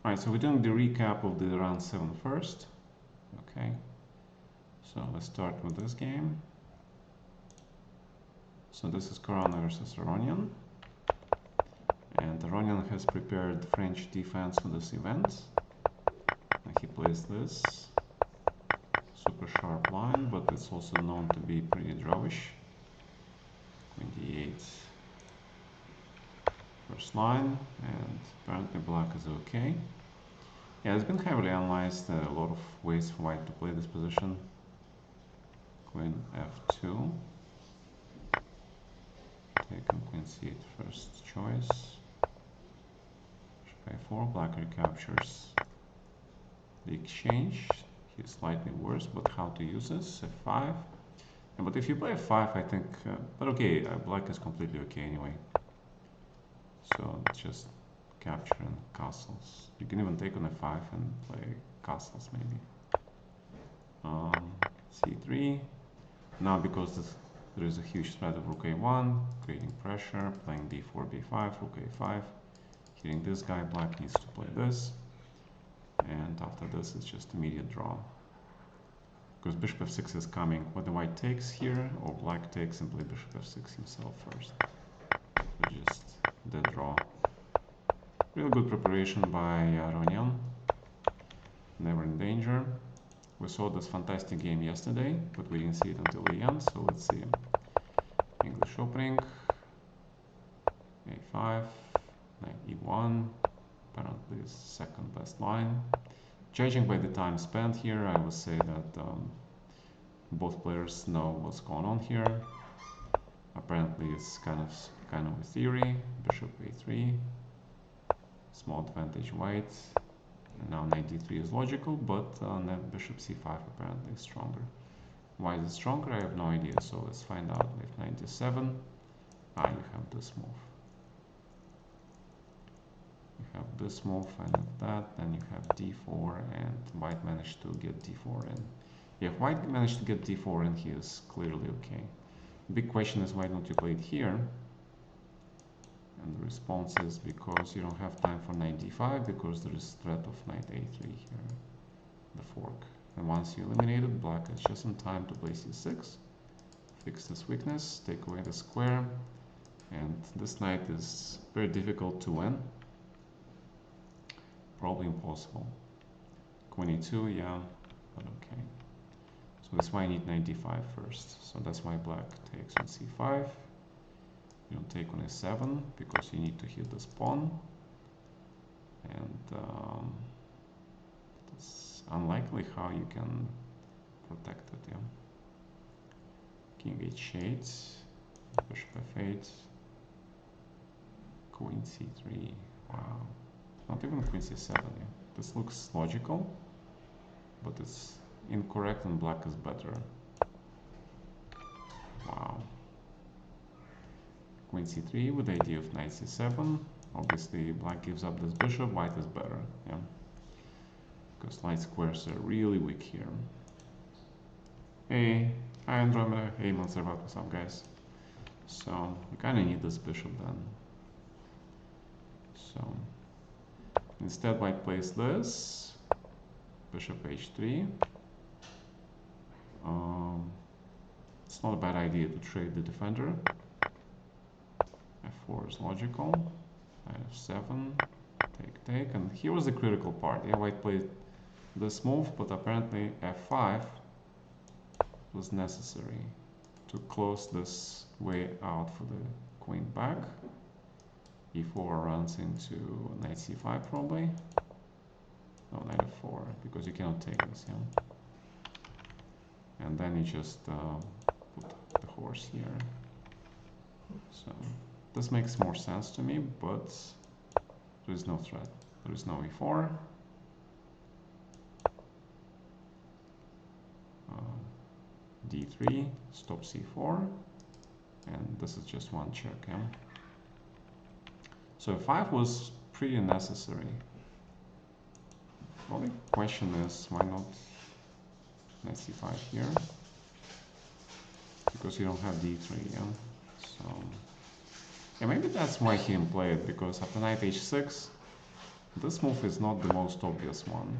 Alright, so we're doing the recap of the round 7 first. Okay, so let's start with this game. So this is Corona versus Aronian. And Aronian has prepared French defense for this event. And he plays this super sharp line, but it's also known to be pretty drawish. 28 first line, and apparently black is okay. Yeah, it's been heavily analyzed, a lot of ways for white to play this position. Queen f2. Taking queen c8 first choice. Bishop a4, black recaptures the exchange. He's slightly worse, but how to use this? f5. Yeah, but if you play f5, I think, but okay, black is completely okay anyway. So just capturing castles. You can even take on f5 and play castles maybe. c3. Now because there is a huge threat of rook a1, creating pressure, playing d4, b5, rook a5. Hitting this guy, black needs to play this. And after this it's just immediate draw. Because bishop f6 is coming. Whether white takes here or black takes and play bishop f6 himself first. So just dead draw. Really good preparation by Aronian. Never in danger. We saw this fantastic game yesterday, but we didn't see it until the end, so let's see. English opening. a5. Knight e1. Apparently it's second best line. Judging by the time spent here, I would say that both players know what's going on here. Apparently it's kind of a theory. Bishop a3. Small advantage white. And now knight d3 is logical, but bishop c5 apparently is stronger. Why is it stronger? I have no idea, so let's find out. If knight d7, you have this move. You have this move and that, then you have d4, and white managed to get d4 in. If white managed to get d4 in, he is clearly okay. The big question is why don't you play it here? And the response is because you don't have time for knight d5, because there is threat of knight a3 here, the fork. And once you eliminate it, black has just in time to play c6, fix this weakness, take away the square, and this knight is very difficult to win. Probably impossible. Queen e2, yeah, but okay. So that's why I need knight d5 first. So that's why black takes on c5. You don't take on a7 because you need to hit this pawn, and it's unlikely how you can protect it. Yeah. King h8, bishop f8, queen c3. Wow, not even queen c7. Yeah. This looks logical, but it's incorrect, and black is better. Wow. Queen c3 with the idea of knight c7. Obviously black gives up this bishop, white is better, yeah, because light squares are really weak here. Hey, hi Andromeda, hey Montserrat, what's up guys? So you kind of need this bishop then. So instead white plays this, bishop h3. It's not a bad idea to trade the defender. f4 is logical. f7, take, and here was the critical part. Yeah, white played this move, but apparently f5 was necessary to close this way out for the queen back. e4 runs into knight c5 probably. No, knight f4, because you cannot take this, yeah. And then you just put the horse here. So this makes more sense to me, but there is no threat. There is no e4. d3, stop c4, and this is just one check. Yeah? So f5 was pretty necessary. The only question is why not knight c5 here? Because you don't have d3. Yeah? So yeah, maybe that's why he didn't play it, because after knight h6, This move is not the most obvious one.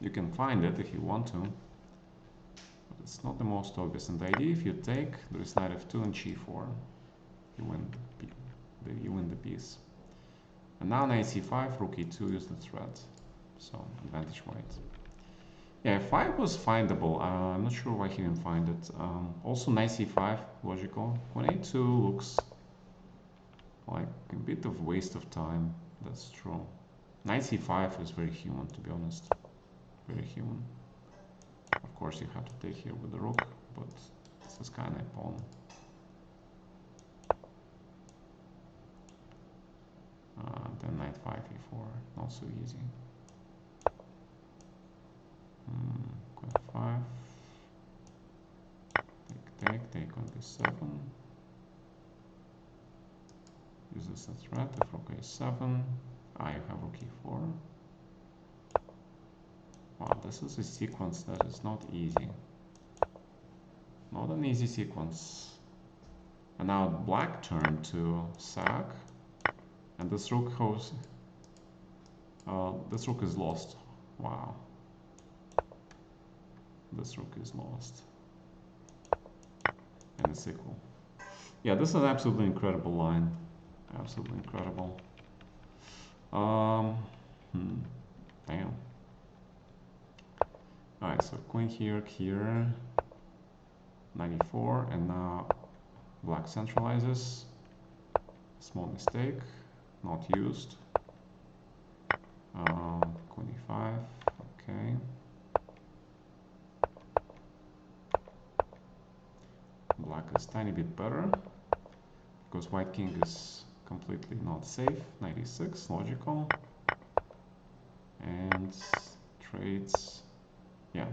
You can find it if you want to, but it's not the most obvious. And the idea, if you take, there is knight f2 and g4. You win the piece. And now knight c5, rook e2 is the threat. So advantage white. Yeah, f5 was findable. I'm not sure why he didn't find it. Also knight c5, logical. Queen a2 looks like a bit of waste of time. That's true. Knight c5 is very human, to be honest. Very human. Of course you have to take here with the rook, but this is kind of pawn. Then knight 5 e4, not so easy. Queen 5. Take on b7. Use this as threat if rook a7. You have rook e4. Wow, this is a sequence that is not easy. Not an easy sequence. And now black turn to sack. And this rook is lost. Wow. This rook is lost. And it's equal. Yeah, this is an absolutely incredible line. Absolutely incredible. Damn. Alright, so queen here, here. 94, and now black centralizes. Small mistake, not used. Queen e5, okay. Black is tiny bit better because white king is completely not safe. 96, logical. And trades, yeah.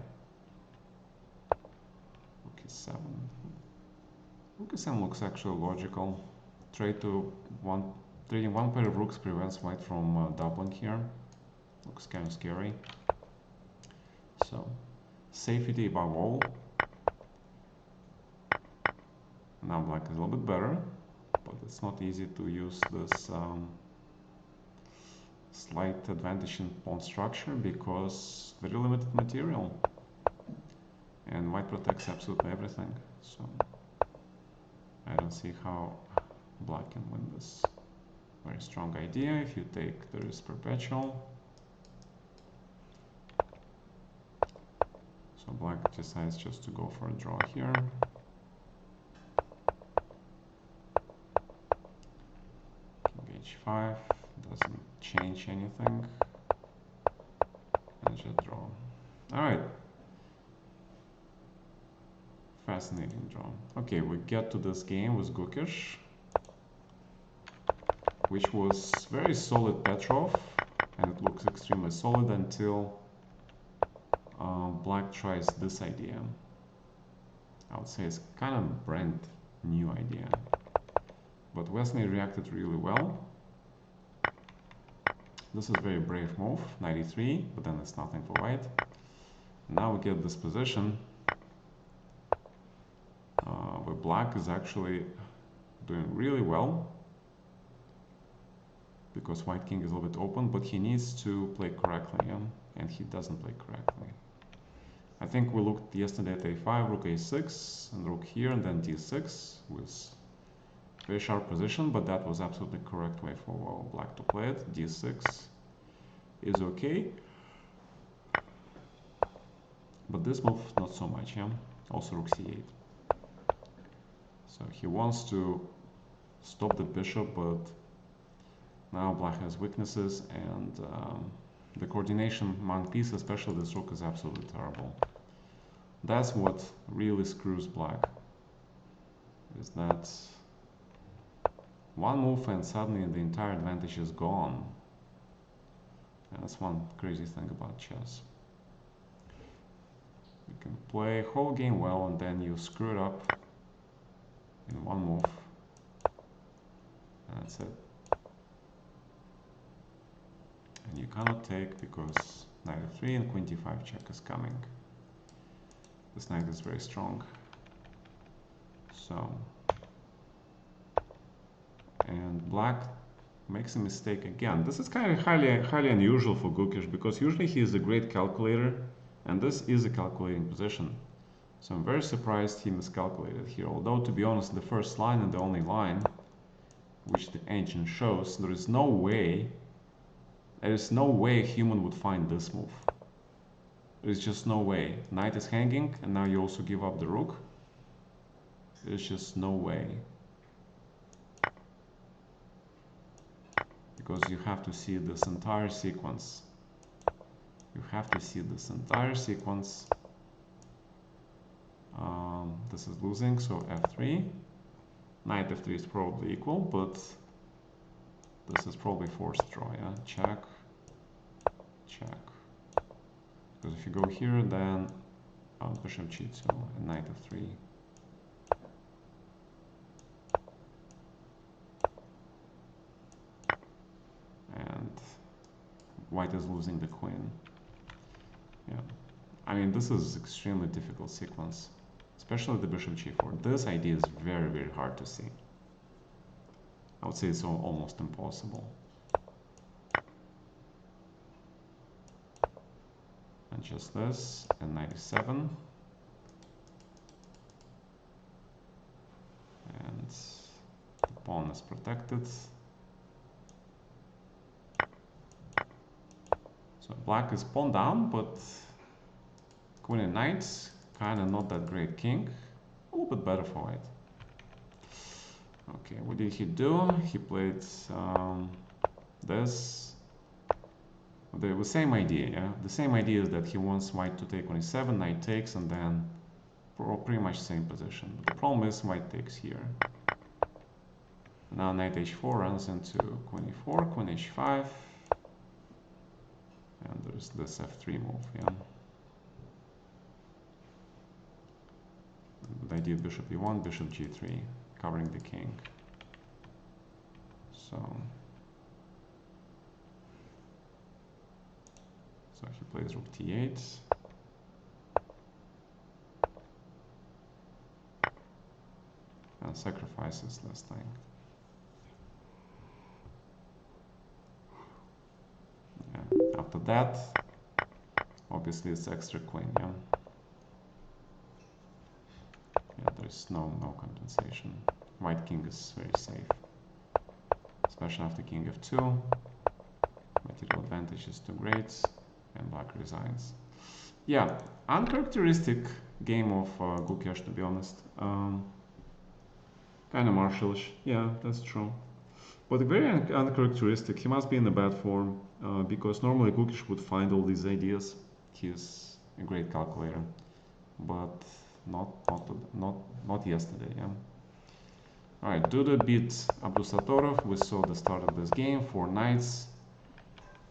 Rook e7. Rook e7 looks actually logical. Trading one pair of rooks prevents white from doubling here. Looks kind of scary. So, safety above all. Now black is a little bit better, but it's not easy to use this slight advantage in pawn structure because very limited material. And white protects absolutely everything. So, I don't see how black can win this. Very strong idea. If you take, there is perpetual. So black decides just to go for a draw here. King h5 doesn't change anything. And just draw. Alright. Fascinating draw. Okay, we get to this game with Gukish, which was very solid Petrov, and it looks extremely solid until black tries this idea. I would say it's kind of brand new idea, but Wesley reacted really well. This is a very brave move, 93, but then it's nothing for white. Now we get this position where black is actually doing really well because white king is a little bit open, but he needs to play correctly, yeah? And he doesn't play correctly. I think we looked yesterday at a5, rook a6, and rook here, and then d6 with very sharp position, but that was absolutely correct way for black to play it. d6 is okay, but this move not so much, yeah? Also rook c8. So he wants to stop the bishop, but now black has weaknesses, and the coordination among pieces, especially this rook, is absolutely terrible. That's what really screws black, is that one move and suddenly the entire advantage is gone. And that's one crazy thing about chess. You can play whole game well and then you screw it up in one move. And that's it. And you cannot take because knight f3 and queen d5 check is coming. This knight is very strong. So, and black makes a mistake again. This is kind of highly unusual for Gukish because usually he is a great calculator, and this is a calculating position. So I'm very surprised he miscalculated here. Although, to be honest, the first line and the only line which the engine shows, there is no way a human would find this move. There's just no way. Knight is hanging, and now you also give up the rook. There's just no way. Because you have to see this entire sequence. You have to see this entire sequence. This is losing, so f3. Knight f3 is probably equal, but this is probably forced draw, yeah? Check. Check. Because if you go here, then bishop g2 and knight f3. And white is losing the queen. Yeah, I mean, this is extremely difficult sequence, especially the bishop g4. This idea is very hard to see. I would say it's almost impossible. And just this, and 97. And the pawn is protected. So black is pawn down, but queen and knight, kind of not that great. King, a little bit better for white. Okay, what did he do? He played this. The same idea, yeah? The same idea is that he wants white to take on e7, knight takes, and then pretty much same position. But the problem is white takes here. Now knight h4 runs into queen e4, queen h5. And there's this f3 move, yeah? The idea of bishop e1, bishop g3, covering the king. So he plays rook t8. And sacrifices this thing. Yeah. After that, obviously it's extra queen, yeah? Yeah, there's no compensation. White king is very safe. Especially after king f2. Material advantage is too great. And black resigns. Yeah, uncharacteristic game of Gukish, to be honest. Kind of martialish. Yeah, that's true. But very uncharacteristic. He must be in a bad form because normally Gukish would find all these ideas. He's a great calculator, but not yesterday. Yeah. All right, Duda beat Abdusatorov. We saw the start of this game. 4 knights.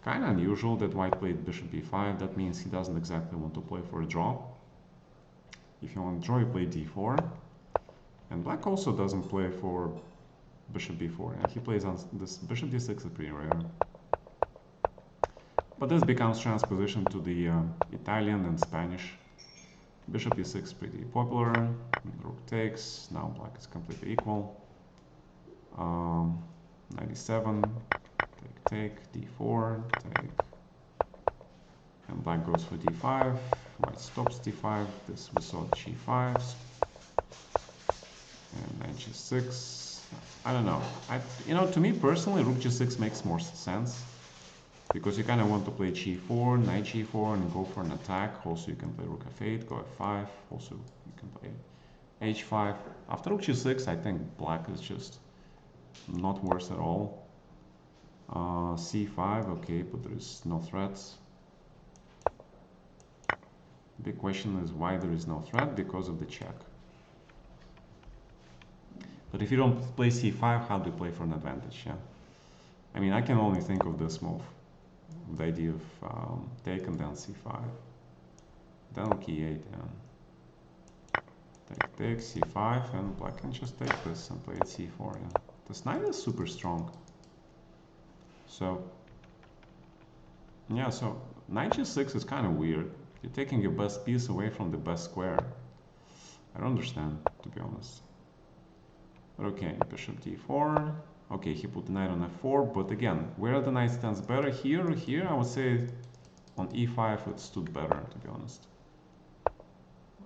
Kind of unusual that white played bishop b5. That means he doesn't exactly want to play for a draw. If you want to draw, you play d4. And black also doesn't play for bishop b4. And he plays on this bishop d6 is pretty rare. But this becomes transposition to the Italian and Spanish. Bishop e6 is pretty popular. Rook takes. Now black is completely equal. 97. Take, d4, take, and black goes for d5, white stops d5, this we saw g5, and knight g6, I don't know, to me personally, rook g6 makes more sense, because you kind of want to play g4, knight g4, and go for an attack. Also you can play rook f8, go f5, also you can play h5. After rook g6, I think black is just not worse at all. c5, okay, but there is no threats. Big question is why there is no threat, because of the check. But if you don't play c5, how do you play for an advantage? Yeah, I mean, I can only think of this move, the idea of take and then c5, then rook e8, yeah. Take, c5, and black can just take this and play at c4, yeah. This knight is super strong. So, yeah, so knight g6 is kind of weird. You're taking your best piece away from the best square. I don't understand, to be honest. But okay, bishop d4, Okay, he put the knight on f4, but again, where the knight stands better, here or here, I would say on e5 it stood better, to be honest.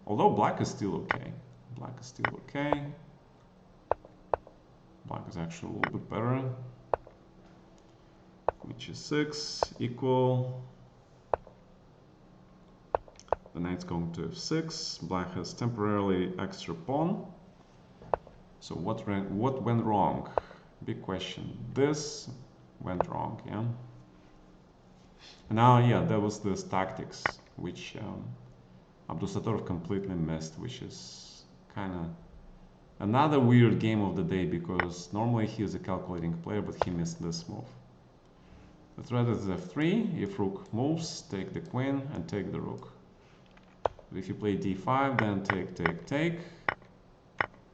Although black is still okay. Black is still okay. Black is actually a little bit better. Queen g6, equal. The knight's going to f6. Black has temporarily extra pawn. So what went wrong? Big question. This went wrong, yeah? And now, yeah, there was this tactics, which Abdusattorov completely missed, which is kind of another weird game of the day, because normally he is a calculating player, but he missed this move. The threat is f3. If rook moves, take the queen and take the rook. But if you play d5, then take,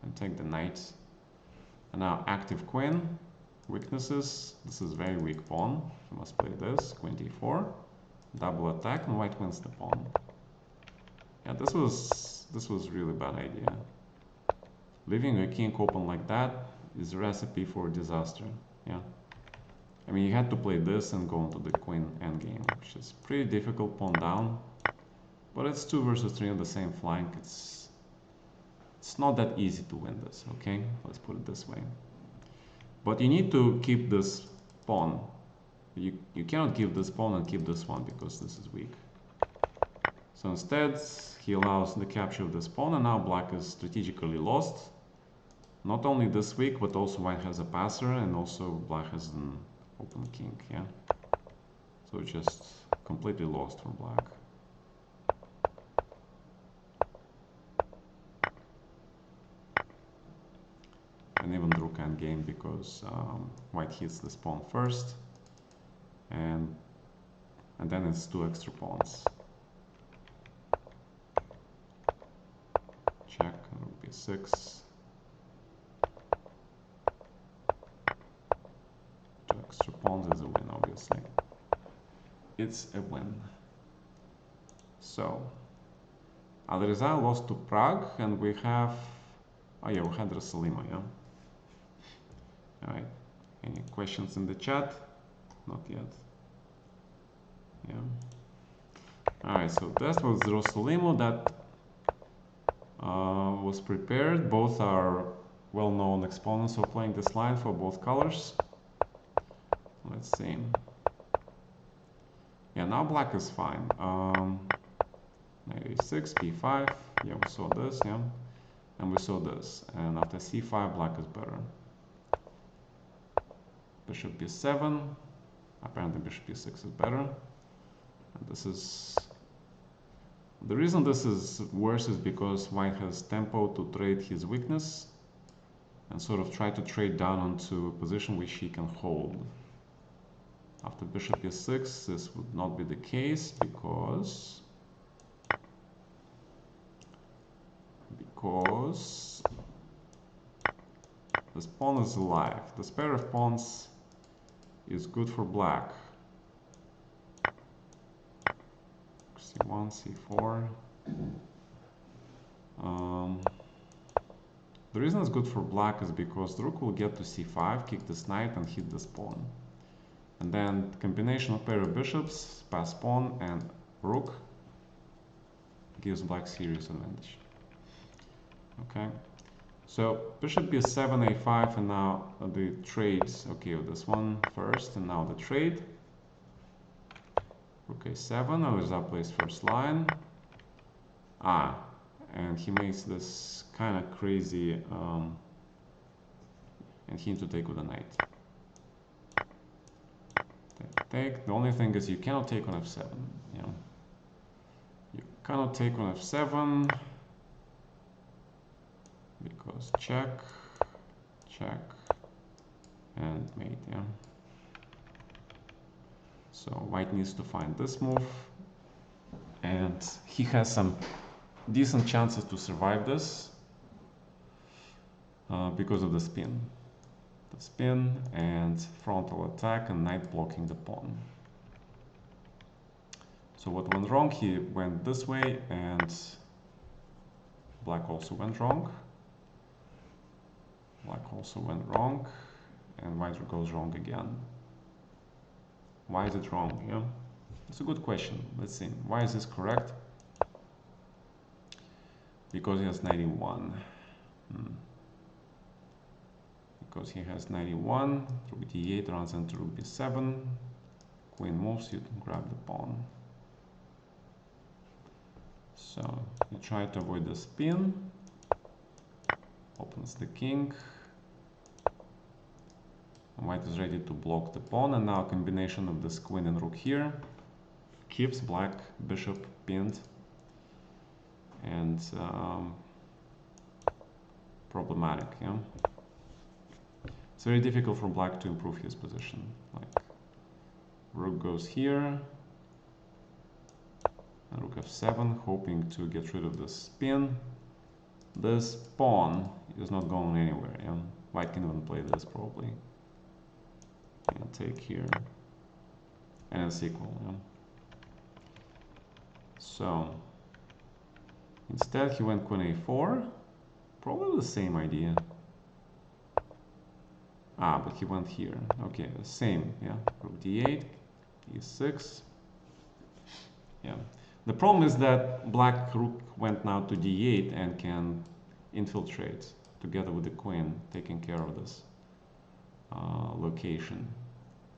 and take the knight. And now active queen, weaknesses. This is very weak pawn. You must play this, queen d4, double attack, and white wins the pawn. Yeah, this was really bad idea. Leaving your king open like that is a recipe for disaster. Yeah. I mean, you had to play this and go into the queen endgame, which is pretty difficult, pawn down. But it's 2 versus 3 on the same flank. It's not that easy to win this, okay? Let's put it this way. But you need to keep this pawn. You cannot give this pawn and keep this one, because this is weak. So instead, he allows the capture of this pawn, and now black is strategically lost. Not only this weak, but also white has a passer, and also black has an open king, yeah? So just completely lost for black. And even rook endgame, because white hits this pawn first, and then it's 2 extra pawns. Check, rook b6. 2 extra pawns is a win, obviously. It's a win. So, Adrizal lost to Prague, and we have... Oh yeah, we had Rosalima, yeah? Alright, any questions in the chat? Not yet. Yeah. Alright, so that was Rosalimo that was prepared. Both are well-known exponents of playing this line for both colors. Let's see. Yeah, now black is fine. Knight a6, b5. Yeah, we saw this, yeah. And we saw this. And after c5, black is better. Bishop b7. Apparently bishop b6 is better. And this is... The reason this is worse is because white has tempo to trade his weakness and sort of try to trade down onto a position which he can hold. After bishop e6, this would not be the case because this pawn is alive. This pair of pawns is good for black. c1, c4. The reason it's good for black is because the rook will get to c5, kick this knight, and hit this pawn. And then the combination of pair of bishops, pass pawn, and rook gives black serious advantage. Okay, so bishop b7, a5, and now the trades. Okay, with this one first, and now the trade. Rook a7, Alizar plays first line. And he makes this kind of crazy, and he needs to take with a knight. Take. The only thing is you cannot take on f7. Yeah, you cannot take on f7 because check, and mate. Yeah. So white needs to find this move, and he has some decent chances to survive this because of the spin. The spin and frontal attack and knight blocking the pawn. So what went wrong? He went this way, and black also went wrong. Black also went wrong, and white goes wrong again. Why is it wrong? Yeah, it's a good question. Let's see. Why is this correct? Because he has 91. Because he has 91, rook d8 runs into rook d7, queen moves, you grab the pawn. So you try to avoid the spin, opens the king. White is ready to block the pawn, and now a combination of this queen and rook here keeps black bishop pinned and problematic. Yeah, it's very difficult for black to improve his position. Like rook goes here, and rook f7, hoping to get rid of the spin. This pawn is not going anywhere. Yeah, white can even play this probably. And take here, and it's equal. Yeah? So instead he went queen a4, probably the same idea. But he went here. Okay, the same. Yeah, rook d8, e6. Yeah, the problem is that black rook went now to d8 and can infiltrate together with the queen, taking care of this location.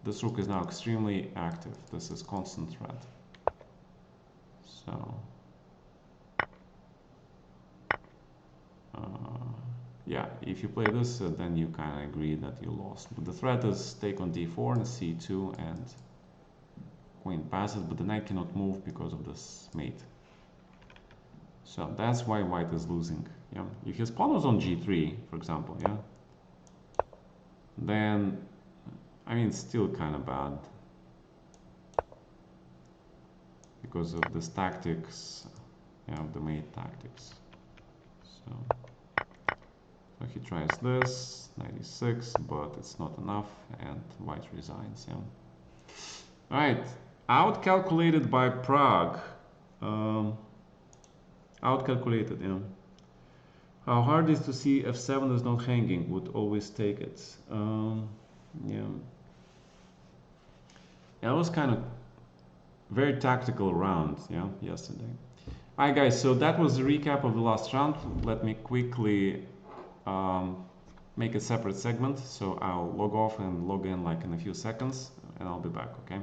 This rook is now extremely active. This is constant threat. So yeah, if you play this, then you kind of agree that you lost. But the threat is take on d4 and c2, and queen passes, but the knight cannot move because of this mate. So that's why white is losing. Yeah, if his pawn was on g3, for example, yeah, then I mean it's still kind of bad because of this tactics, yeah, the mate tactics. So he tries this 96, but it's not enough, and white resigns. Yeah. All right, outcalculated by Prague. Outcalculated. Yeah. How hard is to see f7 is not hanging? Would always take it. Yeah. That was kind of very tactical round. Yeah, yesterday. All right, guys. So that was the recap of the last round. Let me quickly make a separate segment. So I'll log off and log in like in a few seconds, and I'll be back. Okay.